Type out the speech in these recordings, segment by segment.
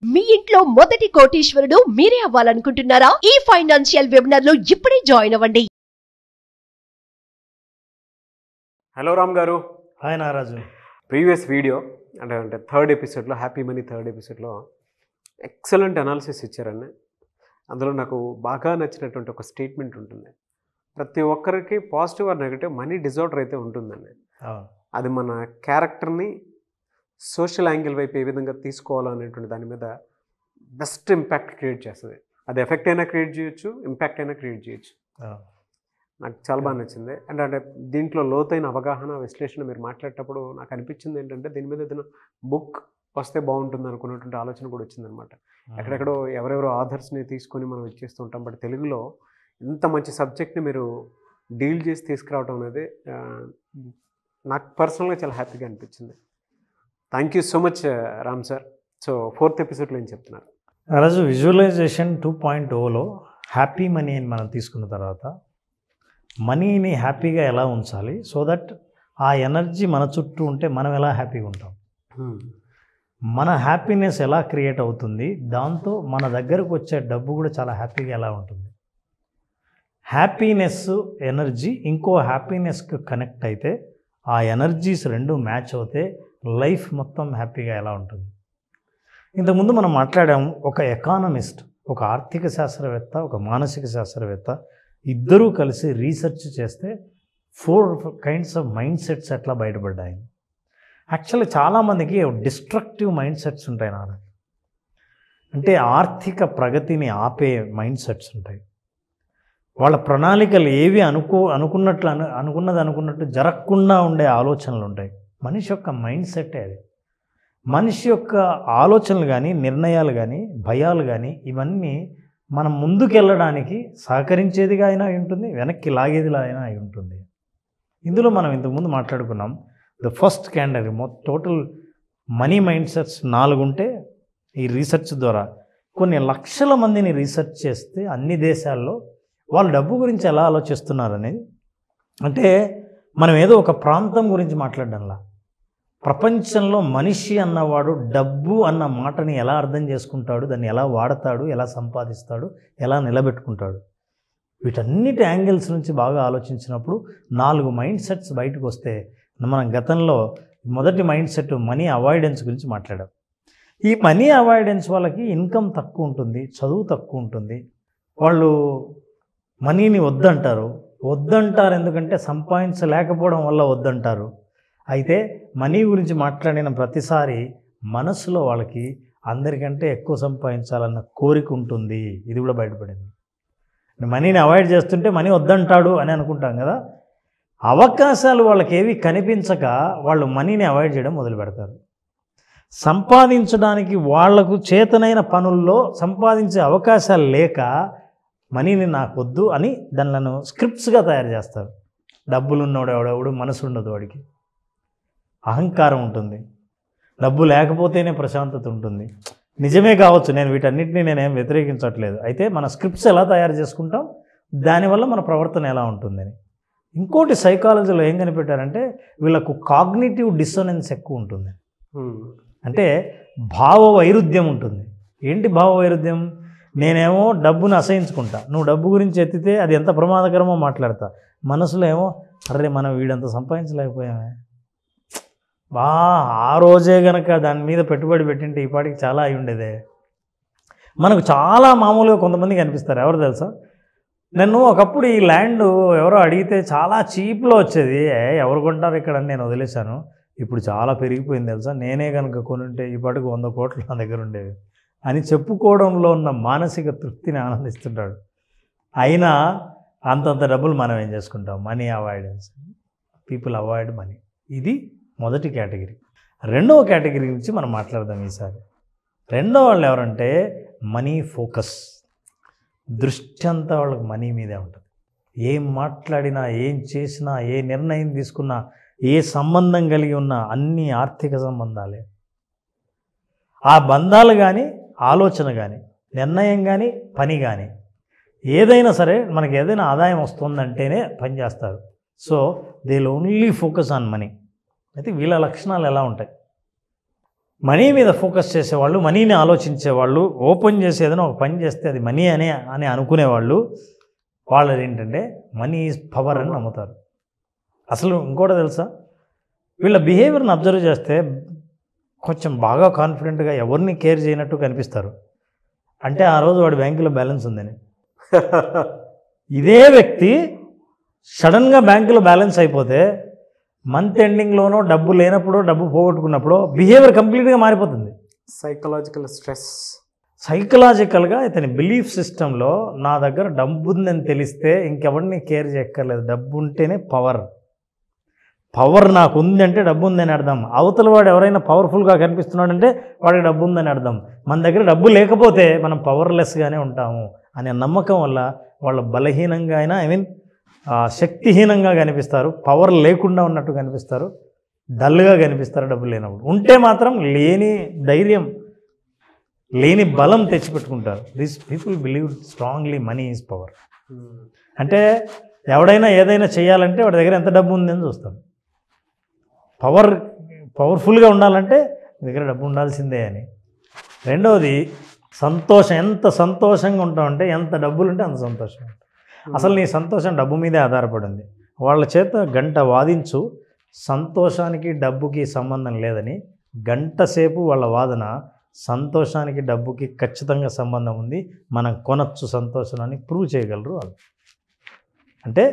మీ ఇంట్లో మొదటి కోటీశ్వరుడు మీరే అవ్వాలనుకుంటున్నారా? ఈ ఫైనాన్షియల్ వెబినార్ లో ఇప్పుడే జాయిన్ అవ్వండి. హలో రామ్ గారు. హాయ్ నారాజు. ప్రీవియస్ వీడియో అంటే థర్డ్ ఎపిసోడ్లో, హ్యాపీ మనీ థర్డ్ ఎపిసోడ్లో ఎక్సలెంట్ అనాలిసిస్ ఇచ్చారండి. అందులో నాకు బాగా నచ్చినటువంటి ఒక స్టేట్మెంట్ ఉంటుంది. ప్రతి ఒక్కరికి positive or negative money disorder అయితే ఉంటుందండి. అది మన క్యారెక్టర్ని సోషల్ యాంగిల్ వైపు ఏ విధంగా తీసుకోవాలనేటువంటి దాని మీద బెస్ట్ ఇంపాక్ట్ క్రియేట్ చేస్తుంది. అది ఎఫెక్ట్ అయినా క్రియేట్ చేయొచ్చు, ఇంపాక్ట్ అయినా క్రియేట్ చేయొచ్చు. నాకు చాలా బాగా నచ్చింది. అంటే దీంట్లో లోతైన అవగాహన, విశ్లేషణ మీరు మాట్లాడేటప్పుడు నాకు అనిపించింది ఏంటంటే దీని మీద ఏదైనా బుక్ వస్తే బాగుంటుంది అనుకున్నటువంటి ఆలోచన కూడా వచ్చిందనమాట. ఎక్కడెక్కడో ఎవరెవరో ఆథర్స్ని తీసుకొని మనం ఇచ్చేస్తూ ఉంటాం. బట్ తెలుగులో ఇంత మంచి సబ్జెక్ట్ని మీరు డీల్ చేసి తీసుకురావడం అనేది నాకు పర్సనల్గా చాలా హ్యాపీగా అనిపించింది. Thank you so much Ram sir. So fourth ఎపిసోడ్లో ఏం చెప్తున్నారు? రాజు, విజువలైజేషన్ 2.0లో హ్యాపీ మనీ అని మనం తీసుకున్న తర్వాత మనీని హ్యాపీగా ఎలా ఉంచాలి, సో దట్ ఆ ఎనర్జీ మన చుట్టూ ఉంటే మనం ఎలా హ్యాపీగా ఉంటాం, మన హ్యాపీనెస్ ఎలా క్రియేట్ అవుతుంది, దాంతో మన దగ్గరకు వచ్చే డబ్బు కూడా చాలా హ్యాపీగా ఎలా ఉంటుంది. హ్యాపీనెస్ ఎనర్జీ ఇంకో హ్యాపీనెస్కి కనెక్ట్ అయితే ఆ ఎనర్జీస్ రెండు మ్యాచ్ అవుతే లైఫ్ మొత్తం హ్యాపీగా ఎలా ఉంటుంది. ఇంతకుముందు మనం మాట్లాడాము, ఒక ఎకానమిస్ట్, ఒక ఆర్థిక శాస్త్రవేత్త, ఒక మానసిక శాస్త్రవేత్త ఇద్దరూ కలిసి రీసెర్చ్ చేస్తే 4 కైండ్స్ ఆఫ్ మైండ్ సెట్స్ ఎట్లా బయటపడ్డాయి. యాక్చువల్లీ చాలామందికి డిస్ట్రక్టివ్ మైండ్ సెట్స్ ఉంటాయి నాన్న. అంటే ఆర్థిక ప్రగతిని ఆపే మైండ్ సెట్స్ ఉంటాయి. వాళ్ళ ప్రణాళికలు ఏవి అనుకున్నట్టు జరగకుండా ఉండే ఆలోచనలు ఉంటాయి. మనిషి యొక్క మైండ్ సెట్టే అది. మనిషి యొక్క ఆలోచనలు కానీ, నిర్ణయాలు కానీ, భయాలు కానీ ఇవన్నీ మనం ముందుకెళ్ళడానికి సహకరించేదిగా అయినా ఉంటుంది, వెనక్కి లాగేదిలా అయినా అయి ఉంటుంది. ఇందులో మనం ఇంతకుముందు మాట్లాడుకున్నాం, the first category total money mind sets 4 ఉంటే ఈ రీసెర్చ్ ద్వారా కొన్ని లక్షల మందిని రీసెర్చ్ చేస్తే అన్ని దేశాల్లో వాళ్ళు డబ్బు గురించి ఎలా ఆలోచిస్తున్నారనేది, అంటే మనం ఏదో ఒక ప్రాంతం గురించి మాట్లాడడంలా, ప్రపంచంలో మనిషి అన్నవాడు డబ్బు అన్న మాటని ఎలా అర్థం చేసుకుంటాడు, దాన్ని ఎలా వాడతాడు, ఎలా సంపాదిస్తాడు, ఎలా నిలబెట్టుకుంటాడు, వీటన్నిటి యాంగిల్స్ నుంచి బాగా ఆలోచించినప్పుడు 4 మైండ్ సెట్స్ బయటకు వస్తే, మనం గతంలో మొదటి మైండ్ సెట్ మనీ అవాయిడెన్స్ గురించి మాట్లాడాం. ఈ మనీ అవాయిడెన్స్ వాళ్ళకి ఇన్కమ్ తక్కువ ఉంటుంది, చదువు తక్కువ ఉంటుంది, వాళ్ళు మనీని వద్దంటారు ఎందుకంటే సంపాదించలేకపోవడం వల్ల వద్దంటారు. అయితే మనీ గురించి మాట్లాడిన ప్రతిసారి మనసులో వాళ్ళకి అందరికంటే ఎక్కువ సంపాదించాలన్న కోరిక ఉంటుంది. ఇది కూడా బయటపడింది. మనీని అవాయిడ్ చేస్తుంటే మనీ వద్దంటాడు అని అనుకుంటాం కదా, అవకాశాలు వాళ్ళకి ఏవి కనిపించక వాళ్ళు మనీని అవాయిడ్ చేయడం మొదలు పెడతారు. సంపాదించడానికి వాళ్లకు చేతనైన పనుల్లో సంపాదించే అవకాశాలు లేక మనీని నాకొద్దు అని దానిలను స్క్రిప్ట్స్గా తయారు చేస్తారు. డబ్బులు ఉన్నవాడు ఎవడెవడు మనసు ఉండదు, వాడికి అహంకారం ఉంటుంది, డబ్బు లేకపోతేనే ప్రశాంతత ఉంటుంది. నిజమే కావచ్చు, నేను వీటన్నిటిని నేనేం వ్యతిరేకించట్లేదు. అయితే మన స్క్రిప్ట్స్ ఎలా తయారు చేసుకుంటాం, దానివల్ల మన ప్రవర్తన ఎలా ఉంటుందని. ఇంకోటి సైకాలజీలో ఏం కనిపెట్టారంటే వీళ్ళకు కాగ్నిటివ్ డిస్సోనెన్స్ ఎక్కువ ఉంటుంది. అంటే భావ వైరుధ్యం ఉంటుంది. ఏంటి భావ వైరుధ్యం? నేనేమో డబ్బును అసహించుకుంటా, నువ్వు డబ్బు గురించి ఎత్తితే అది ఎంత ప్రమాదకరమో మాట్లాడతా. మనసులో ఏమో అరే మనం వీడంత సంపాదించలేకపోయామే, ఆ రోజే కనుక దాని మీద పెట్టుబడి పెట్టింటే ఈ పాటికి చాలా అయి ఉండేదే. మనకు చాలా మామూలుగా కొంతమందికి అనిపిస్తారు. ఎవరు తెలుసా, నన్ను ఒకప్పుడు ఈ ల్యాండ్ ఎవరో అడిగితే చాలా చీప్లో వచ్చేది, ఎవరు కొంటారు ఇక్కడ అని నేను వదిలేశాను, ఇప్పుడు చాలా పెరిగిపోయింది తెలుసా, నేనే కనుక కొనుంటే ఈ పాటికి 100 కోట్లు నా దగ్గర ఉండేవి అని చెప్పుకోవడంలో ఉన్న మానసిక తృప్తిని ఆనందిస్తుంటాడు. అయినా అంతంత డబ్బులు మనం ఏం చేసుకుంటాం? Money avoidance, people avoid money. ఇది మొదటి కేటగిరీ. రెండవ కేటగిరీ గురించి మనం మాట్లాడదాం ఈసారి. రెండవ వాళ్ళు ఎవరంటే మనీ ఫోకస్. దృష్టి అంతా వాళ్ళకి మనీ మీదే ఉంటుంది. ఏం మాట్లాడినా, ఏం చేసినా, ఏ నిర్ణయం తీసుకున్నా, ఏ సంబంధం కలిగి ఉన్నా అన్నీ ఆర్థిక సంబంధాలే. ఆ బంధాలు కానీ, ఆలోచన కానీ, నిర్ణయం కానీ, పని కానీ ఏదైనా సరే మనకి ఏదైనా ఆదాయం వస్తుందంటేనే పని చేస్తారు. So they will only focus on money. అయితే వీళ్ళ లక్షణాలు ఎలా ఉంటాయి? మనీ మీద ఫోకస్ చేసేవాళ్ళు, మనీని ఆలోచించేవాళ్ళు, ఓపెన్ చేసి ఏదైనా ఒక పని చేస్తే అది మనీ అని అనుకునేవాళ్ళు, వాళ్ళది ఏంటంటే మనీ ఈజ్ పవర్ అని నమ్ముతారు. అసలు ఇంకోటి తెలుసా, వీళ్ళ బిహేవియర్ని అబ్జర్వ్ చేస్తే కొంచెం బాగా కాన్ఫిడెంట్గా ఎవరిని కేర్ చేయనట్టు కనిపిస్తారు. అంటే ఆ రోజు వాడి బ్యాంకులో బ్యాలెన్స్ ఉందని. ఇదే వ్యక్తి సడన్గా బ్యాంకులో బ్యాలెన్స్ అయిపోతే మంత్ ఎండింగ్లోనో డబ్బు లేనప్పుడు, డబ్బు పోగొట్టుకున్నప్పుడు బిహేవియర్ కంప్లీట్గా మారిపోతుంది. Psychological stress. సైకలాజికల్గా ఇతని బిలీఫ్ సిస్టంలో నా దగ్గర డబ్బు ఉందని తెలిస్తే ఇంకెవరిని కేర్ చేయక్కర్లేదు, డబ్బు ఉంటేనే పవర్. పవర్ నాకు ఉంది అంటే డబ్బు ఉందని అర్థం. అవతల వాడు ఎవరైనా పవర్ఫుల్గా కనిపిస్తున్నాడంటే వాడికి డబ్బు ఉందని అర్థం. మన దగ్గర డబ్బు లేకపోతే మనం పవర్లెస్గానే ఉంటాము అనే నమ్మకం వల్ల వాళ్ళు బలహీనంగా అయినా శక్తిహీనంగా కనిపిస్తారు, పవర్ లేకుండా ఉన్నట్టు కనిపిస్తారు, డల్గా కనిపిస్తారు డబ్బు లేనప్పుడు. ఉంటే మాత్రం లేని ధైర్యం, లేని బలం తెచ్చిపెట్టుకుంటారు. This people believe strongly money is power. అంటే ఎవడైనా ఏదైనా చేయాలంటే వాడి దగ్గర ఎంత డబ్బు ఉందని చూస్తాం. పవర్ఫుల్గా ఉండాలంటే మీ దగ్గర డబ్బు ఉండాల్సిందే అని. రెండవది సంతోషం. ఎంత సంతోషంగా ఉంటామంటే, ఎంత డబ్బులు ఉంటే అంత సంతోషం. అసలు నీ సంతోషం డబ్బు మీదే ఆధారపడింది. వాళ్ళ చేత గంట వాదించు, సంతోషానికి డబ్బుకి సంబంధం లేదని. గంట సేపు వాళ్ళ వాదన సంతోషానికి డబ్బుకి ఖచ్చితంగా సంబంధం ఉంది, మనం కొనచ్చు సంతోషాన్ని ప్రూవ్ చేయగలరు వాళ్ళు. అంటే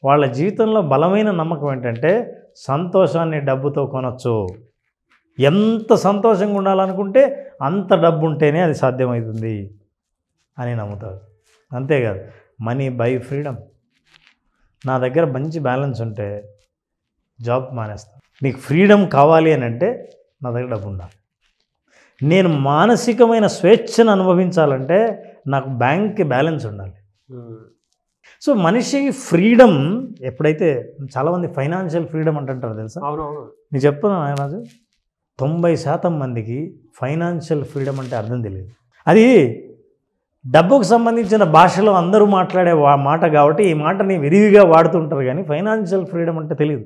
వాళ్ళ జీవితంలో బలమైన నమ్మకం ఏంటంటే సంతోషాన్ని డబ్బుతో కొనచ్చు. ఎంత సంతోషంగా ఉండాలనుకుంటే అంత డబ్బు ఉంటేనే అది సాధ్యమవుతుంది అని నమ్ముతారు. అంతేకాదు, మనీ బై ఫ్రీడమ్. నా దగ్గర మంచి బ్యాలెన్స్ ఉంటే జాబ్ మానేస్తాను. నీకు ఫ్రీడమ్ కావాలి అని అంటే నా దగ్గర డబ్బు ఉండాలి. నేను మానసికమైన స్వేచ్ఛను అనుభవించాలంటే నాకు బ్యాంక్కి బ్యాలెన్స్ ఉండాలి. సో మనిషి ఫ్రీడమ్ ఎప్పుడైతే, చాలామంది ఫైనాన్షియల్ ఫ్రీడమ్ అంటుంటారు తెలుసా. నేను చెప్తున్నా రాజు, 90% మందికి ఫైనాన్షియల్ ఫ్రీడమ్ అంటే అర్థం తెలియదు. అది డబ్బుకు సంబంధించిన భాషలో అందరూ మాట్లాడే మాట కాబట్టి ఈ మాటని విరివిగా వాడుతుంటారు, కానీ ఫైనాన్షియల్ ఫ్రీడమ్ అంటే తెలియదు.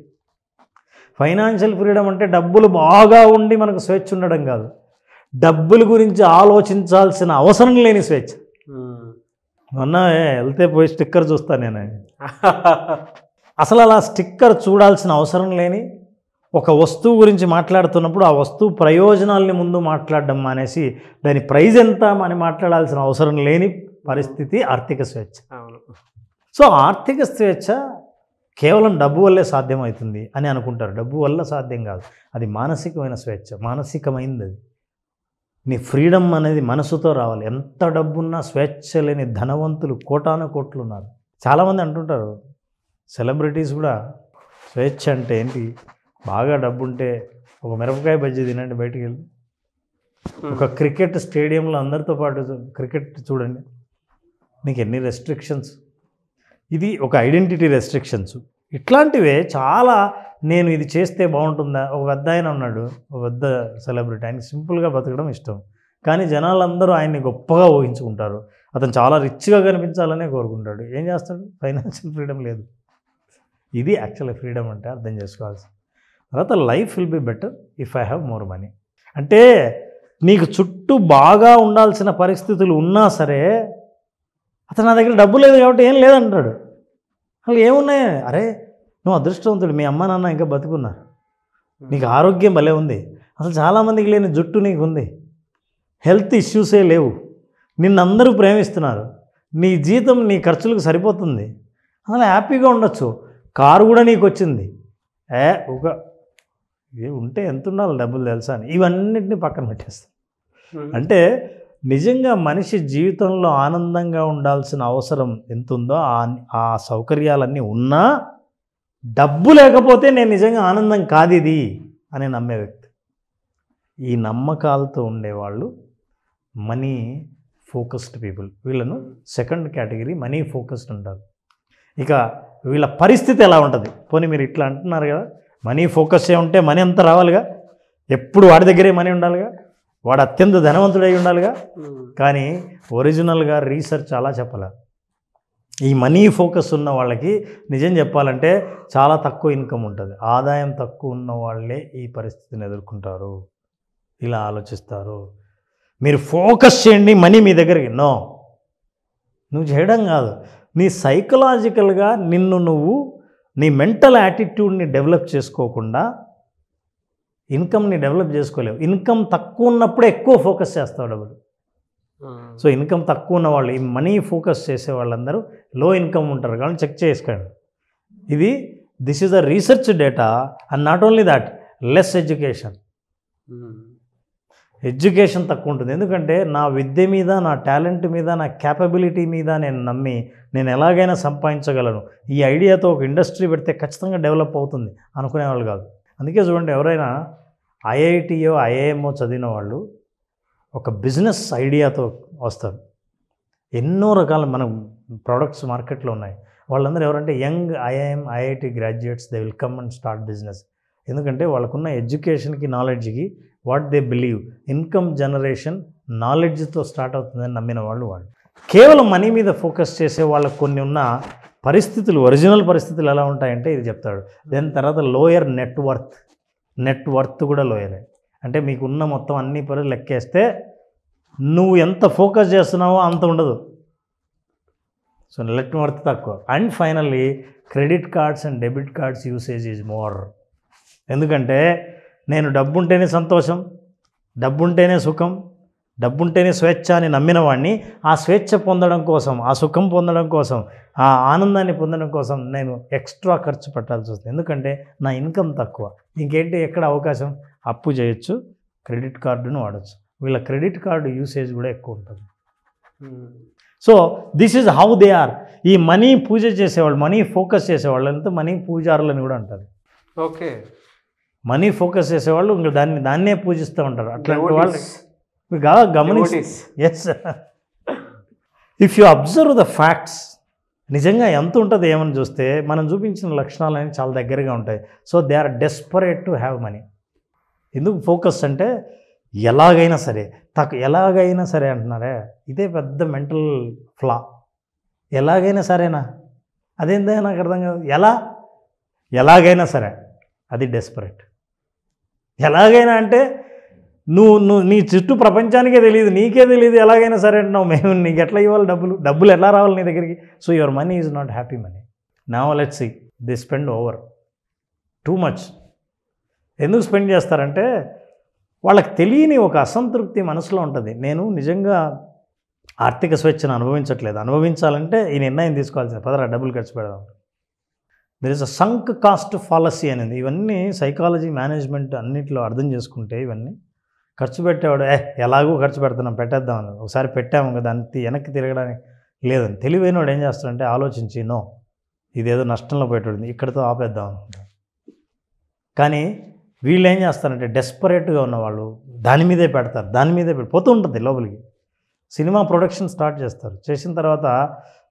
ఫైనాన్షియల్ ఫ్రీడమ్ అంటే డబ్బులు బాగా ఉండి మనకు స్వేచ్ఛ ఉండడం కాదు, డబ్బుల గురించి ఆలోచించాల్సిన అవసరం లేని స్వేచ్ఛ. మొన్న వెళ్తే పోయి స్టిక్కర్ చూస్తాను నేను. అసలు అలా స్టిక్కర్ చూడాల్సిన అవసరం లేని ఒక వస్తువు గురించి మాట్లాడుతున్నప్పుడు ఆ వస్తువు ప్రయోజనాల్ని ముందు మాట్లాడడం మానేసి దాని ప్రైజ్ ఎంత అని మాట్లాడాల్సిన అవసరం లేని పరిస్థితి ఆర్థిక స్వేచ్ఛ. సో ఆర్థిక స్వేచ్ఛ కేవలం డబ్బు వల్లే సాధ్యమవుతుంది అని అనుకుంటారు. డబ్బు వల్ల సాధ్యం కాదు, అది మానసికమైన స్వేచ్ఛ, మానసికమైంది అది. నీ ఫ్రీడమ్ అనేది మనసుతో రావాలి. ఎంత డబ్బున్నా స్వేచ్ఛ లేని ధనవంతులు కోటాను కోట్లు ఉన్నారు. చాలామంది అంటుంటారు, సెలబ్రిటీస్ కూడా స్వేచ్ఛ అంటే ఏంటి, బాగా డబ్బు ఉంటే ఒక మిరపకాయ బజ్జీ తినండి బయటికి వెళ్ళి, ఒక క్రికెట్ స్టేడియంలో అందరితో పాటు క్రికెట్ చూడండి, నీకు ఎన్ని రెస్ట్రిక్షన్స్. ఇది ఒక ఐడెంటిటీ రెస్ట్రిక్షన్స్. ఇట్లాంటివే చాలా. నేను ఇది చేస్తే బాగుంటుందా, ఒక పెద్ద ఆయన ఉన్నాడు, ఒక పెద్ద సెలబ్రిటీ, ఆయనకి సింపుల్గా బతకడం ఇష్టం, కానీ జనాలందరూ ఆయన్ని గొప్పగా ఊహించుకుంటారు, అతను చాలా రిచ్గా కనిపించాలనే కోరుకుంటాడు. ఏం చేస్తాడు, ఫైనాన్షియల్ ఫ్రీడమ్ లేదు. ఇది యాక్చువల్లీ ఫ్రీడమ్ అంటే అర్థం చేసుకోవాల్సి. తర్వాత life will be better if I have more money. అంటే నీకు చుట్టూ బాగా ఉండాల్సిన పరిస్థితులు ఉన్నా సరే అతను నా దగ్గర డబ్బు లేదు కాబట్టి ఏం లేదంటాడు. అసలు ఏమున్నాయి, అరే నువ్వు అదృష్టవంతుడు, మీ అమ్మ నాన్న ఇంకా బతుకున్నారు, నీకు ఆరోగ్యం భలే ఉంది, అసలు చాలామందికి లేని జుట్టు నీకు ఉంది, హెల్త్ ఇష్యూసే లేవు, నిన్నందరూ ప్రేమిస్తున్నారు, నీ జీతం నీ ఖర్చులకు సరిపోతుంది, అసలు హ్యాపీగా ఉండొచ్చు, కారు కూడా నీకు వచ్చింది, ఒక ఇది ఉంటే ఎంత ఉండాలి డబ్బులు తెలుసా అని ఇవన్నిటిని పక్కన పెట్టేస్తాం. అంటే నిజంగా మనిషి జీవితంలో ఆనందంగా ఉండాల్సిన అవసరం ఎంత ఉందో ఆ సౌకర్యాలన్నీ ఉన్నా డబ్బు లేకపోతే నేను నిజంగా ఆనందం కాదు ఇది అని నమ్మే వ్యక్తి. ఈ నమ్మకాలతో ఉండేవాళ్ళు మనీ ఫోకస్డ్ పీపుల్. వీళ్ళను సెకండ్ కేటగిరీ మనీ ఫోకస్డ్ ఉంటారు. ఇక వీళ్ళ పరిస్థితి ఎలా ఉంటుంది, పోనీ మీరు ఇట్లా అంటున్నారు కదా, మనీ ఫోకస్ ఉంటే మనీ అంతా రావాలిగా, ఎప్పుడు వాడి దగ్గరే మనీ ఉండాలిగా, వాడు అత్యంత ధనవంతుడై ఉండాలిగా. కానీ ఒరిజినల్గా రీసెర్చ్ అలా చెప్పాలి. ఈ మనీ ఫోకస్ ఉన్న వాళ్ళకి నిజం చెప్పాలంటే చాలా తక్కువ ఇన్కమ్ ఉంటుంది, ఆదాయం తక్కువ ఉన్న వాళ్ళే ఈ పరిస్థితిని ఎదుర్కొంటారు. ఇలా ఆలోచిస్తారు. మీరు ఫోకస్ చేయండి మనీ మీ దగ్గరికి. నో, నువ్వు చేయడం కాదు, నీ సైకలాజికల్గా నువ్వు నీ మెంటల్ యాటిట్యూడ్ని డెవలప్ చేసుకోకుండా ఇన్కమ్ని డెవలప్ చేసుకోలేవు. ఇన్కమ్ తక్కువ ఉన్నప్పుడే ఎక్కువ ఫోకస్ చేస్తావు డబ్బులు. సో ఇన్కమ్ తక్కువ ఉన్న వాళ్ళు, ఈ మనీ ఫోకస్ చేసే వాళ్ళందరూ లో ఇన్కమ్ ఉంటారు. కాబట్టి చెక్ చేసుకోండి. This is the research data. And not only that, less education తక్కువ ఉంటుంది. ఎందుకంటే నా విద్య మీద, నా టాలెంట్ మీద, నా క్యాపబిలిటీ మీద నేను నమ్మి నేను ఎలాగైనా సంపాదించగలను, ఈ ఐడియాతో ఒక ఇండస్ట్రీ పెడితే ఖచ్చితంగా డెవలప్ అవుతుంది అనుకునేవాళ్ళు కాదు. అందుకే చూడండి, ఎవరైనా ఐఐటియో ఐఐఎంఓ చదివిన వాళ్ళు ఒక బిజినెస్ ఐడియాతో వస్తారు. ఎన్నో రకాల మన ప్రోడక్ట్స్ మార్కెట్లో ఉన్నాయి. వాళ్ళందరూ ఎవరంటే young IIM IIT graduates. They will come and start business. ఎందుకంటే వాళ్ళకున్న ఎడ్యుకేషన్కి, నాలెడ్జ్కి, what they believe, income generation నాలెడ్జ్తో స్టార్ట్ అవుతుందని నమ్మిన వాళ్ళు. కేవలం మనీ మీద ఫోకస్ చేసే వాళ్ళకు కొన్ని ఉన్న పరిస్థితులు, ఒరిజినల్ పరిస్థితులు ఎలా ఉంటాయంటే ఇది చెప్తాడు. దాని తర్వాత లోయర్ నెట్ వర్త్ కూడా లోయరే. అంటే మీకున్న మొత్తం అన్ని పనులు లెక్కేస్తే నువ్వు ఎంత ఫోకస్ చేస్తున్నావో అంత ఉండదు. సో నెట్ వర్త్ తక్కువ. And finally credit cards and debit cards usage is more. ఎందుకంటే నేను డబ్బుంటేనే సంతోషం, డబ్బుంటేనే సుఖం, డబ్బుంటేనే స్వేచ్ఛ అని నమ్మిన వాడిని ఆ స్వేచ్ఛ పొందడం కోసం, ఆ సుఖం పొందడం కోసం, ఆ ఆనందాన్ని పొందడం కోసం నేను ఎక్స్ట్రా ఖర్చు పెట్టాల్సి వస్తుంది. ఎందుకంటే నా ఇన్కమ్ తక్కువ. ఇంకేంటి, ఎక్కడ అవకాశం, అప్పు చేయొచ్చు, క్రెడిట్ కార్డును వాడచ్చు. వీళ్ళ క్రెడిట్ కార్డు యూసేజ్ కూడా ఎక్కువ ఉంటుంది. So this is how they are. ఈ మనీ పూజ చేసేవాళ్ళు, మనీ ఫోకస్ చేసేవాళ్ళు అంతా మనీ పూజారులని కూడా అంటారు. ఓకే, మనీ ఫోకస్ చేసేవాళ్ళు ఇంకా దాన్నే పూజిస్తూ ఉంటారు. అట్లాంటి వాళ్ళు గమనించి, yes, if you observe the facts, నిజంగా ఎంత ఉంటుంది ఏమని చూస్తే మనం చూపించిన లక్షణాలన్నీ చాలా దగ్గరగా ఉంటాయి. So they are desperate to have money. ఎందుకు ఫోకస్ అంటే ఎలాగైనా సరే అంటున్నారే, ఇదే పెద్ద మెంటల్ ఫ్లా. ఎలాగైనా సరేనా, అదేందో నాకు అర్థం కాదు. ఎలాగైనా సరే, అది డెస్పరేట్. ఎలాగైనా అంటే నువ్వు నీ చుట్టూ ప్రపంచానికే తెలియదు, నీకే తెలియదు, ఎలాగైనా సరే అంటున్నావు. మేము నీకు ఎట్లా ఇవ్వాలి డబ్బులు ఎట్లా రావాలి నీ దగ్గరికి? So your money is not happy money. Now let's see, they spend over too much. ఎందుకు స్పెండ్ చేస్తారంటే వాళ్ళకి తెలియని ఒక అసంతృప్తి మనసులో ఉంటుంది. నేను నిజంగా ఆర్థిక స్వేచ్ఛను అనుభవించాలంటే ఈ నిర్ణయం తీసుకోవాల్సింది, పదరా డబ్బులు ఖర్చు పెడదాం. There is a sunk cost fallacy అనేది. ఇవన్నీ సైకాలజీ, మేనేజ్మెంట్ అన్నింటిలో అర్థం చేసుకుంటే ఇవన్నీ ఖర్చు పెట్టేవాడు ఎలాగో ఖర్చు పెడుతున్నాం, పెట్టేద్దామని. ఒకసారి పెట్టాము కదా, దాన్ని వెనక్కి తిరగడానికి లేదని తెలివైన వాడు ఏం చేస్తాడంటే ఆలోచించి, నో ఇదేదో నష్టంలో పెట్టబడింది, ఇక్కడితో ఆపేద్దాం అనుకుంటాం. కానీ వీళ్ళు ఏం చేస్తారంటే డెస్పరేట్గా ఉన్నవాళ్ళు దాని మీదే పెడతారు, పోతూ ఉంటుంది లోపలికి. సినిమా ప్రొడక్షన్ స్టార్ట్ చేస్తారు, చేసిన తర్వాత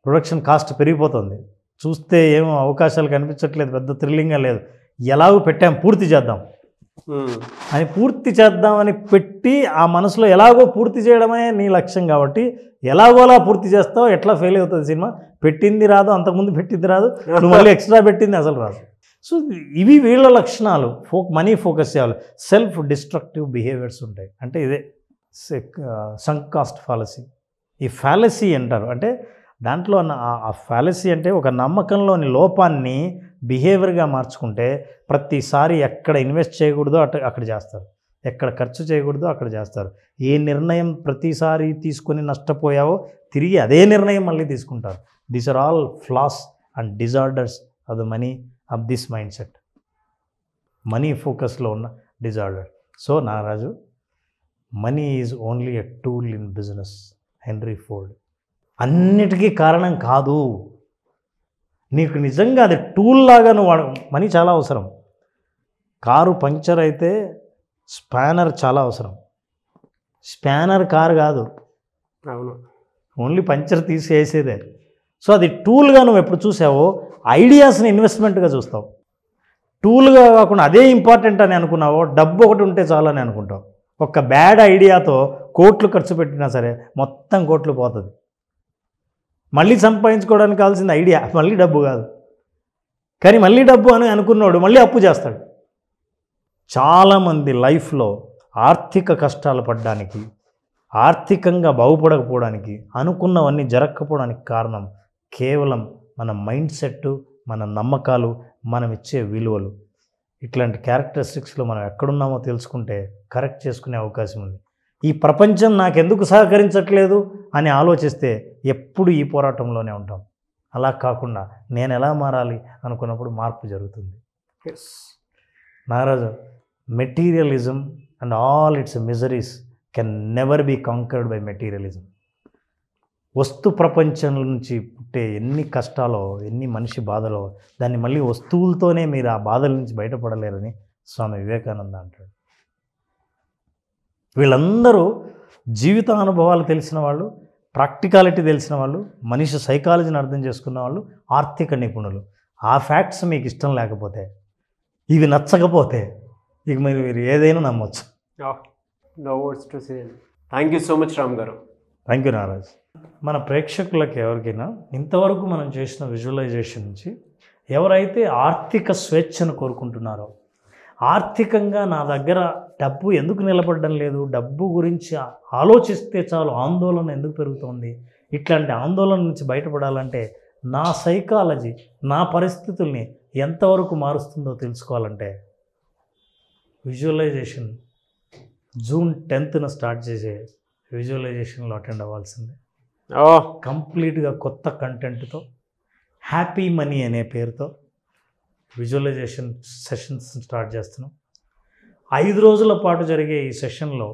ప్రొడక్షన్ కాస్ట్ పెరిగిపోతుంది. చూస్తే ఏమో అవకాశాలు కనిపించట్లేదు, పెద్ద థ్రిల్లింగ్గా లేదు. ఎలాగో పెట్టాం, పూర్తి చేద్దామని పెట్టి ఆ మనసులో ఎలాగో పూర్తి చేయడమే నీ లక్ష్యం కాబట్టి ఎలాగోలా పూర్తి చేస్తావు. ఎట్లా ఫెయిల్ అవుతుంది సినిమా? పెట్టింది రాదు, అంతకుముందు పెట్టింది రాదు, నువ్వు మళ్ళీ ఎక్స్ట్రా పెట్టింది అసలు రాదు. సో ఇవి వీళ్ళ లక్షణాలు. మనీ ఫోకస్ చేయాలి. సెల్ఫ్ డిస్ట్రక్టివ్ బిహేవియర్స్ ఉంటాయి. అంటే ఇదే సంక్ కాస్ట్ ఫాలసీ. ఈ ఫాలసీ అంటారు. అంటే దాంట్లో ఆ ఫాలసీ అంటే ఒక నమ్మకంలోని లోపాన్ని బిహేవియర్గా మార్చుకుంటే ప్రతిసారి ఎక్కడ ఇన్వెస్ట్ చేయకూడదో అక్కడ చేస్తారు, ఎక్కడ ఖర్చు చేయకూడదో అక్కడ చేస్తారు. ఏ నిర్ణయం ప్రతిసారి తీసుకొని నష్టపోయావో తిరిగి అదే నిర్ణయం మళ్ళీ తీసుకుంటారు. These are all flaws and disorders of the money of this mindset. Money ఫోకస్లో ఉన్న disorder. So Naraju, money is only a tool in business. Henry Ford. అన్నిటికీ కారణం కాదు. నీకు నిజంగా అది టూల్ లాగా నువ్వు మనీ చాలా అవసరం. కారు పంక్చర్ అయితే స్పానర్ చాలా అవసరం. స్పానర్ కారు కాదు, అవును, ఓన్లీ పంక్చర్ తీసేసేదే. సో అది టూల్గా నువ్వు ఎప్పుడు చూసావో ఐడియాస్ని ఇన్వెస్ట్మెంట్గా చూస్తావు. టూల్గా కాకుండా అదే ఇంపార్టెంట్ అని అనుకున్నావో డబ్బు ఒకటి ఉంటే చాలు అని అనుకుంటావు. ఒక బ్యాడ్ ఐడియాతో కోట్లు ఖర్చు పెట్టినా సరే మొత్తం కోట్లు పోతుంది. మళ్ళీ సంపాదించుకోవడానికి కావాల్సిన ఐడియా, మళ్ళీ డబ్బు కాదు. కానీ మళ్ళీ డబ్బు అని అనుకున్నాడు మళ్ళీ అప్పు చేస్తాడు. చాలామంది లైఫ్లో ఆర్థిక కష్టాలు పడడానికి, ఆర్థికంగా బాగుపడకపోవడానికి, అనుకున్నవన్నీ జరగకపోవడానికి కారణం కేవలం మన మైండ్ సెట్, మన నమ్మకాలు, మనం ఇచ్చే విలువలు. ఇట్లాంటి క్యారెక్టరిస్టిక్స్లో మనం ఎక్కడున్నామో తెలుసుకుంటే కరెక్ట్ చేసుకునే అవకాశం ఉంది. ఈ ప్రపంచం నాకెందుకు సహకరించట్లేదు అని ఆలోచిస్తే ఎప్పుడు ఈ పోరాటంలోనే ఉంటాం. అలా కాకుండా నేను ఎలా మారాలి అనుకున్నప్పుడు మార్పు జరుగుతుంది. Nagaraju, materialism and all its miseries can never be conquered by materialism. వస్తు ప్రపంచం నుంచి పుట్టే ఎన్ని కష్టాలో, ఎన్ని మనిషి బాధలో, దాన్ని మళ్ళీ వస్తువులతోనే మీరు ఆ బాధల నుంచి బయటపడలేరని స్వామి వివేకానంద అంటాడు. వీళ్ళందరూ జీవిత అనుభవాలు తెలిసిన వాళ్ళు, ప్రాక్టికాలిటీ తెలిసిన వాళ్ళు, మనిషి సైకాలజీని అర్థం చేసుకున్న వాళ్ళు, ఆర్థిక నిపుణులు. ఆ ఫ్యాక్ట్స్ మీకు ఇష్టం లేకపోతే, ఇవి నచ్చకపోతే ఇక మీరు ఏదైనా నమ్మొచ్చు. No words to say. Thank you so much Ram garu. Thank you Naraj. మన ప్రేక్షకులకు ఎవరికైనా ఇంతవరకు మనం చేసిన విజువలైజేషన్ నుంచి ఎవరైతే ఆర్థిక స్వేచ్ఛను కోరుకుంటున్నారో, ఆర్థికంగా నా దగ్గర డబ్బు ఎందుకు నిలబడడం లేదు, డబ్బు గురించి ఆలోచిస్తే చాలు ఆందోళన ఎందుకు పెరుగుతోంది, ఇట్లాంటి ఆందోళన నుంచి బయటపడాలంటే నా సైకాలజీ, నా పరిస్థితుల్ని ఎంతవరకు మారుస్తుందో తెలుసుకోవాలంటే విజువలైజేషన్ జూన్ 10th స్టార్ట్ చేసే విజువలైజేషన్లో అటెండ్ అవ్వాల్సిందే. కంప్లీట్గా కొత్త కంటెంట్తో, హ్యాపీ మనీ అనే పేరుతో విజువలైజేషన్ సెషన్స్ స్టార్ట్ చేస్తున్నాం. 5 రోజుల పాటు జరిగే ఈ సెషన్లో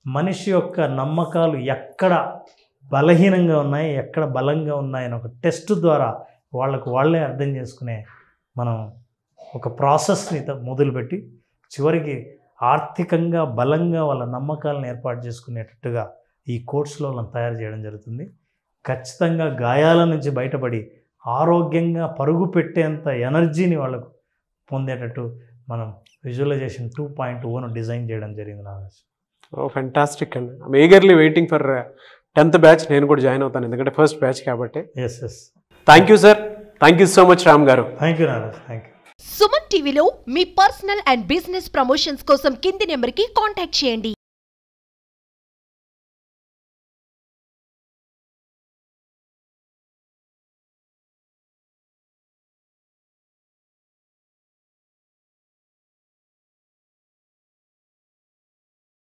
మనిషి యొక్క నమ్మకాలు ఎక్కడ బలహీనంగా ఉన్నాయి, ఎక్కడ బలంగా ఉన్నాయని ఒక టెస్ట్ ద్వారా వాళ్ళే అర్థం చేసుకునే మనం ఒక ప్రాసెస్ని మొదలుపెట్టి చివరికి ఆర్థికంగా బలంగా వాళ్ళ నమ్మకాలను ఏర్పాటు చేసుకునేటట్టుగా ఈ కోర్సులో వాళ్ళని తయారు చేయడం జరుగుతుంది. ఖచ్చితంగా గాయాల నుంచి బయటపడి ఆరోగ్యంగా పరుగు పెట్టేంత ఎనర్జీని వాళ్ళకు పొందేటట్టు మనం విజువలైజేషన్ 2.0 డిజైన్ చేయడం జరిగింది. నాగరాజ్, ఫెంటాస్టిక్ అండి. I'm eagerly waiting for 10th batch. నేను కూడా జాయిన్ అవుతాను, ఎందుకంటే ఫస్ట్ బ్యాచ్ కాబట్టి. Yes. Thank you sir. Thank you so much Ram garu. Thank you Nagaraj. Thank you. Suman టీవీలో మీ పర్సనల్ అండ్ బిజినెస్ ప్రమోషన్స్ కోసం కింది నెంబర్కి కాంటాక్ట్ చేయండి.